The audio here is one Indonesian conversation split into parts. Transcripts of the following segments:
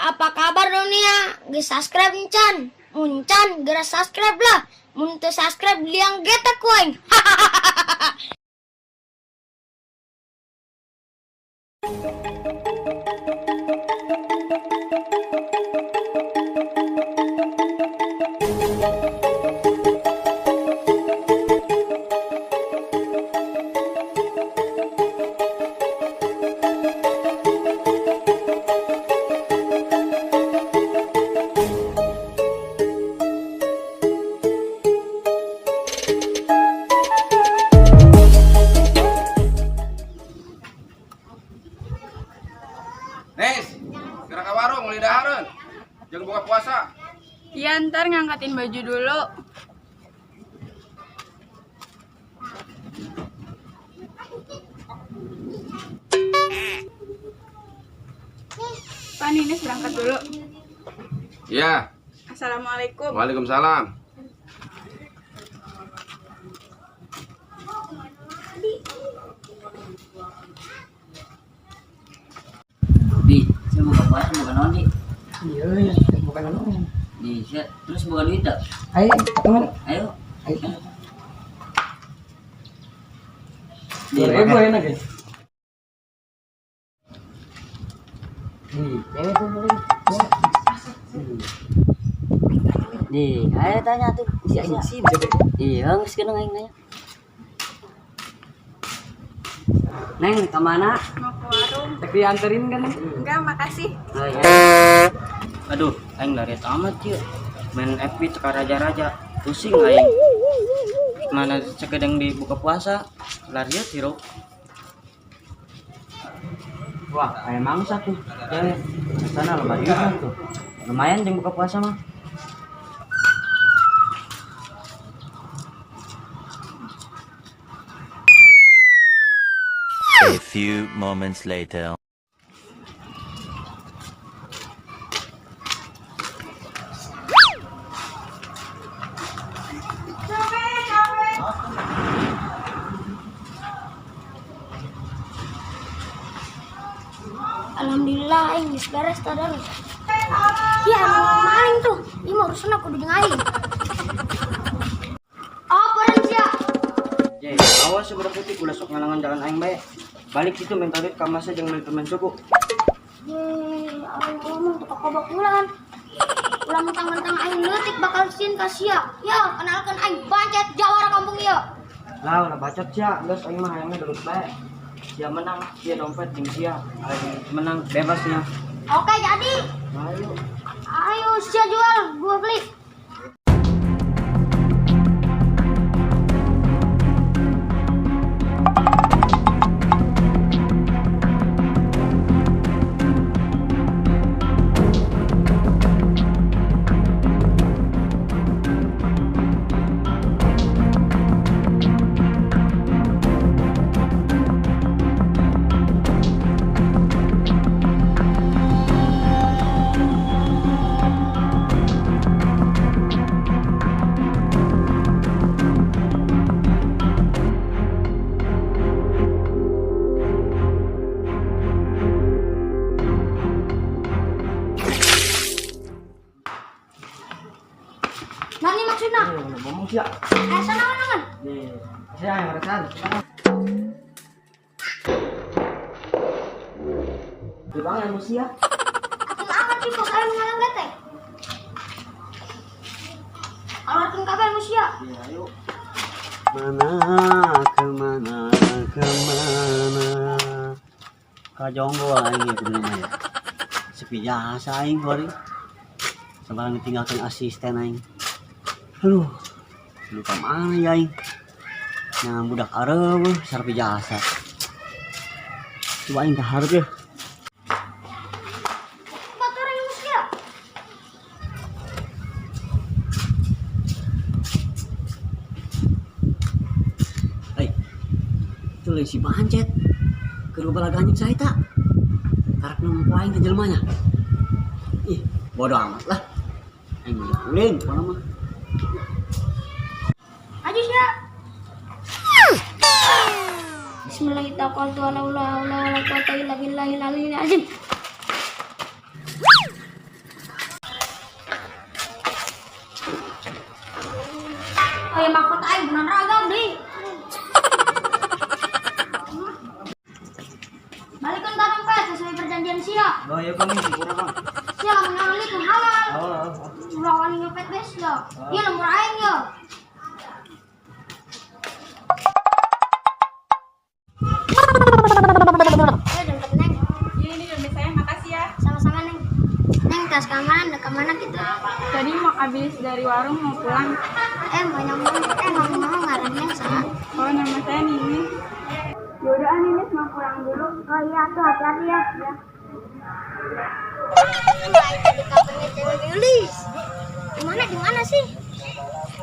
apa kabar dunia? Ge subscribe Muncan. Muncan gerak subscribe lah. Mun teu subscribe liang getek kuing. Nis, gerak ke warung, mulai dahareun. Jangan buka puasa. Iya, ntar ngangkatin baju dulu. Pak Nines berangkat dulu. Iya. Assalamualaikum. Waalaikumsalam. Di, saya buka puasa bukan non di. Iya, bukan anu. Di, saya terus buka duit tak? Ayo, teman. Ayo. Ayo. Di, 2.000 makan. enak guys. Cewek tuh boleh. Di, ayo tanya tuh. Isi. Iya, geus kenang aing nanya. Neng, ke mana? Mau ke warung? Cek dianterin kan? Enggak, makasih. Oh, iya. Aduh, aing lari amat ya. Main FB cekar raja-raja. Pusing aing. Mana cekedeng dibuka puasa. Lari tiro. Wah, kayak mangsa tuh. Ya, sana lo barisan tuh. Lumayan jeung buka puasa mah. A few moments later. Alhamdulillah aing geus beres tadar. Iya, maling tuh. Ieu mah urusan aku jeung aing. Apa sia? Jadi, awas seberapa putih ulah sok ngalangan jalan aing bae. Balik situ minta duit ka masa jeung beli permen suku. Aing ngomong tuh kok bakulan. Ulah mentang-mentang aing leutik bakal sieun ka sia. Ya, kenalkeun aing bancet jawara kampung ieu. Lah, ulah bacot sia, geus aing mah hayangna duduk bae. Dia menang, dia dompet jeung sia. Aing menang bebasnya. Oke, jadi. Ayo. Ayo sia jual, gua beli. Nani maksudna? Ulah ngomong sia. Sanangan. Nih, sia yang rekan. Di bang yang sia. Atung amat sih kok aing ngalang getek. Alatkeun kabel musia. Iya, ayo. Kemana kajonggo aing ieu kudu mah. Sepi jasa aing hori. Sabarang ditinggalkeun asisten aing. Aduh. Lupa mana ya aing. Nah, budak areueuh sarpi jasa. Coba aing kaharep ya. Batur aing musia. Hei. Itu lain si bancet. Keur balaganyek sae ta. Karek nempo aing ke jelmanya. Ih, bodoh amat lah. Aing ulin pokona mah. Aja sia. Bismillahirrahmanirrahim. La ilaha illallah wa la quwwata illa billahil aliyyil azim. ya mahkota aing benar ragam deh. Balikan ke dompet sesuai perjanjian sia. Oh iya Bang, syukur Bang. Sia menang itu halal. Oh. Lawan nyopet bes ya. Iya nomor aing ya. Dompet Neng. Iya, ini dompet saya, makasih ya. Sama-sama Neng. Neng tas keamanan, ke mana kita? Tadi mau habis dari warung mau pulang. Mau ngomong ngaran Neng sana. Oh, nama saya Nini. Yaudah, Ninis mau pulang dulu. Oh iya tuh hati-hati ya. Tadi kabarnya cewek Yulis. Di mana sih?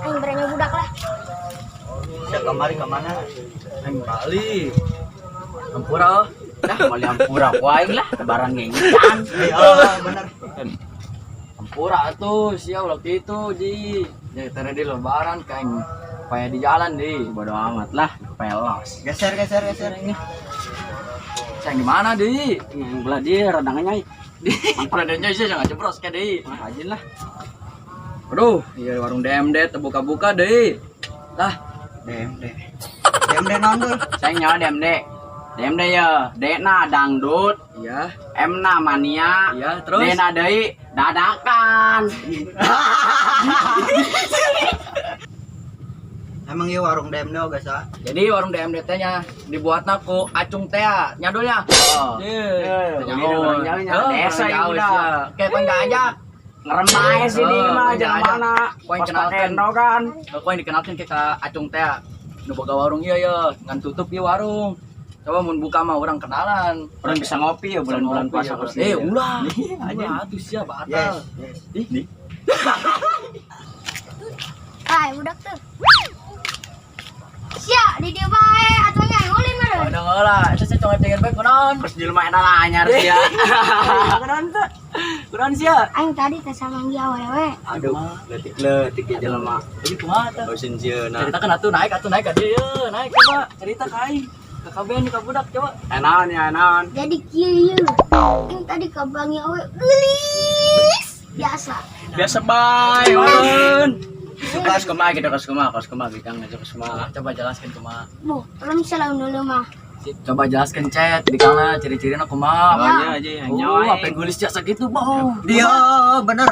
Aing berani budak lah. Ya kemari kemana? Aing balik. Ampura. Dah mali ampura ku aing lah lebaran ngengitan. Bener. Ampura tuh sia waktu itu ji. Jadi tadi di lebaran kain kayak di jalan di bodo amat lah pelos. Geser ini. Sayang di mana di? Yang belah dia radangan nyai. Di pradanya sih jangan jebros kayak di. Ajin lah. Aduh, iya warung DMD terbuka-buka deh. Lah, DMD non tuh. saya nyawa DMD. DMD ya, D-na dangdut, iya. M-na mania, iya. Terus D-na deui dadakan. Emang iya warung DMD oge sa? Jadi warung DMD teh-nya dibuatna ku Acung teh nyadulnya. Oh. Iya. Desa ya udah. Kayak kau enggak ajak. Ngerem aja sih di mah jangan mana. Kau yang kenalkan kan. Kau yang dikenalkan ke Acung teh. Nu boga warung ieu ya, ngan tutup ieu warung. Coba mun buka mah orang kenalan. Orang bisa ngopi ya bulan-bulan puasa. Ulah. Ulah atuh sia batal. Ih. Hai, budak tuh. Sia, di dia bae atunya ulin mah. Udah ngolah, itu saya cuma dengan baik kunaon. Pas jelema eta lah anyar sia. Kunaon teh? Kunaon sia? Aing tadi teh sama dia awewe. Aduh, letik ya jelema. Jadi kumaha teh? Bosen sieuna. Ceritakan atuh naik ka dieu, naik coba. Cerita ka aing. Ka kabean ka budak coba. Enaon. Jadi kieu. Aing tadi ka Bang awewe gelis. Biasa. Bae, ulun. Kas kumaha gitu, kas kumaha bikang aja kas kumaha. Coba jelaskan kumaha. Bu, belum salah dulu mah. Coba jelaskan cet, bikangna ciri-cirina kumaha. Ya. Aja hanya. Apa gulis jasa gitu, Bang? Dia bener.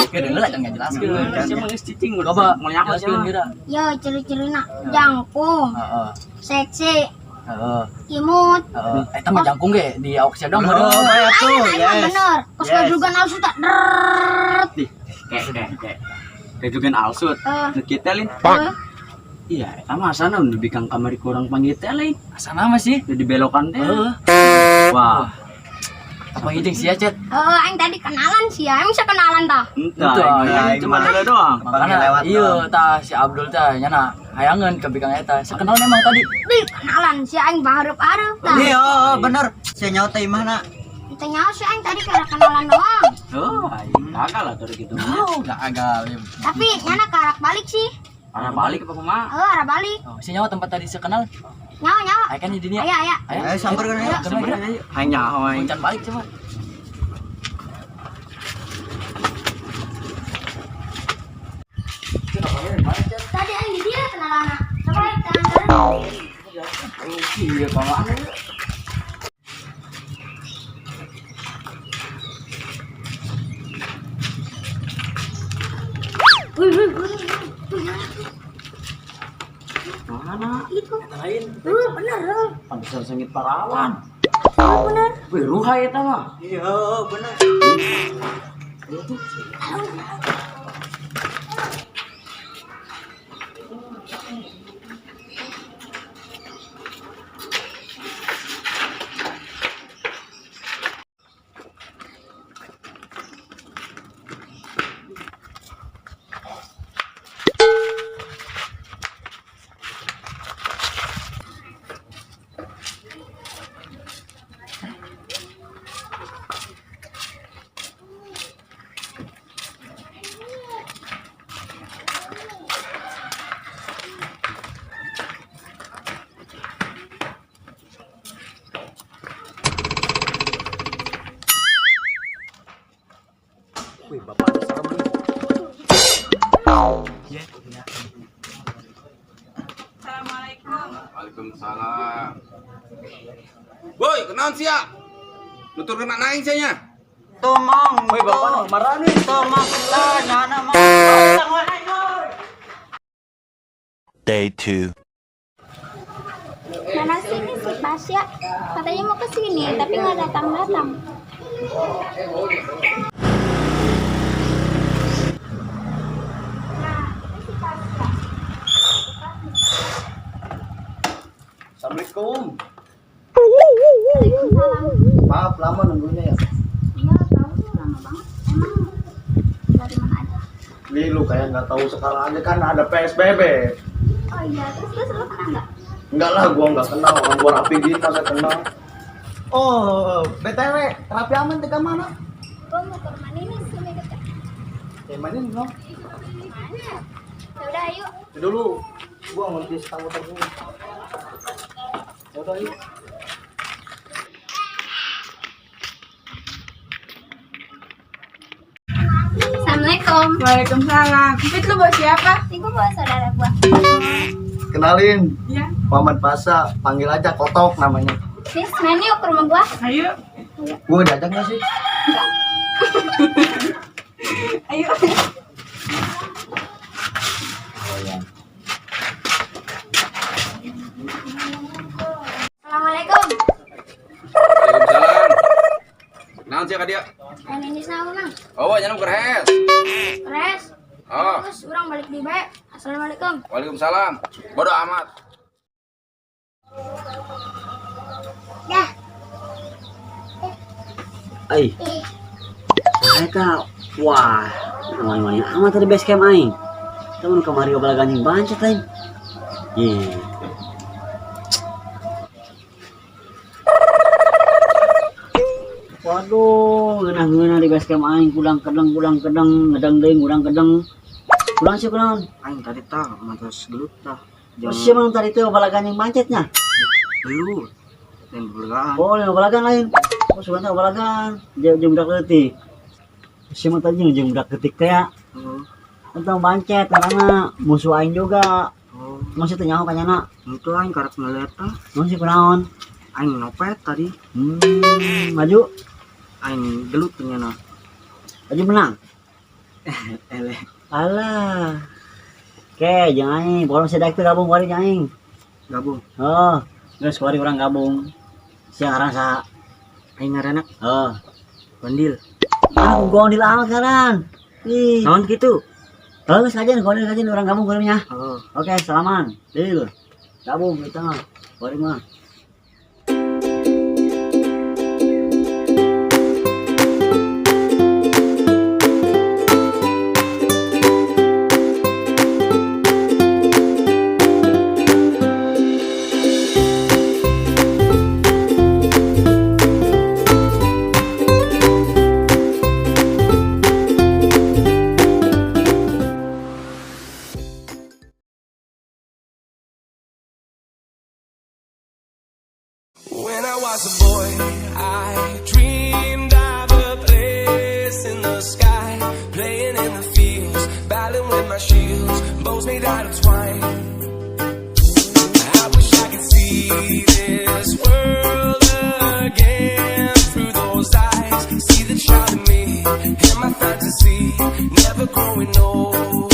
Kedengeun lah jangan jelaskeun. Siapa geus cicing coba jelaskeun kira. Yo, ciri-cirina jangkung, Heeh. seksi, Heeh. imut. Eta mah jangkung ge di awak sia dong. Oh, ya tuh, Aing bener. Kos juga nalsu tak. Kayak juga alsut. Kita lin. Iya, eta mah asana nu bikang kamari kurang panggil teh lain. Asana mah sih di belokan teh. Wah. Apa hiding sia cet? Aing tadi kenalan sih, aing bisa kenalan tah. Entah, cuma dulu doang. Makanya lewat Iya, tah si Abdul teh nyana hayangeun ke bikang eta. Sakenal memang tadi. Kenalan sih aing bahareup-hareup tah. Dia bener. Saya nyawa teh mana? Kita nyawa sih aing tadi karena kenalan doang. Oh, aing gagal lah tuh gitu. Gagal. Tapi nyana ke arah balik sih. Arah balik apa kumaha? Arah balik. Oh, si nyawa tempat tadi sekenal. Nyawa. Ayo kan di dunia. Ayo. Ayo samperin aja. Hanya hoy. Kuncan balik coba. Tadi aing di dia kenalan. Coba tangan. Iya, bawa mana? Itu. Lain. Bener. Pantesan sengit parawan. Bener. Wih, ruhai eta mah. Iya bener. Wih, bapak serem nih. Waalaikumsalam. Boy, kenaon sia? Nutur kena naing sia nya. Tomong, Woi, bapak no, marah nih. tomong kita nyana mah. Day 2. Mana sini si Tasya? Katanya mau ke sini, tapi nggak datang-datang. Assalamualaikum. Waalaikumsalam. Maaf lama nunggunya ya. Iya, tahu tuh lama banget. Emang dari mana aja? Nih lu kayak nggak tahu sekarang aja kan ada PSBB. Oh iya, terus lo kenal nggak? Enggak lah, gua nggak kenal. Orang gua Rapi Gita saya kenal. Oh, BTW, Rapi aman ke mana? Gue mau ke rumah Nini sini dekat. Mana nih, no? Mana? Ya udah, ayo. Dulu, gua nguntis tamu dulu. Ya udah, yuk. Assalamualaikum. Waalaikumsalam. Fit lu bawa siapa? Ini gue bawa saudara gue. Kenalin, Iya. Paman Pasa, panggil aja Kotok namanya. Nis, main yuk ke rumah gue. Ayo. Gua diajak nggak sih? Ayo. Oh ya. Assalamualaikum. Waalaikumsalam. Kenaon sia ka dia? Nini sama mang. Oh, nyanum kerhes. Res. Oh, Terus orang balik di baik. Assalamualaikum. Waalaikumsalam. Bodoh amat. Dah. Ay, saya wah, namanya amat tadi base camp aing. Temen kemari obal ganjing bancet lain. Ye. Waduh, ngeunah-ngeunah di base camp aing kulang kedeng, ngedeng deui urang kedeng. Kulang sih kulang. Aing tadi tah matos gelut tah. Siapa yang tadi teh obal ganjing bancetnya? Gelut. Dan belagaan. Oh, yang obal lain. Oh, sebenarnya obal jeung budak leutik. Siapa tadi jeung budak ketik teh ya? Tentang bancet karena musuh aing juga. Oh, Masih teh nyaho kanyana. itu aing karek ngeliat tah. Mun si kunaon? Aing nopet tadi. Maju. Aing gelut ternyata. Maju menang. Eleh. Alah. Oke, jangan aing. Pokoknya sedak teh gabung kuari aing. Gabung. Oh, geus kuari urang gabung. Sia ngaran saha? Aing ngaranna Oh. Bandil. Aku gondil amat sekarang. Ih. Naon gitu? Geus kajian gondil urang gabung kuari nya. Oh. Oke, salaman. Deul. Gabung kita mah. Kuari mah. When I was a boy, I dreamed of a place in the sky, playing in the fields, battling with my shields, bows made out of twine. I wish I could see this world again through those eyes, see the child in me, in my fantasy, never growing old.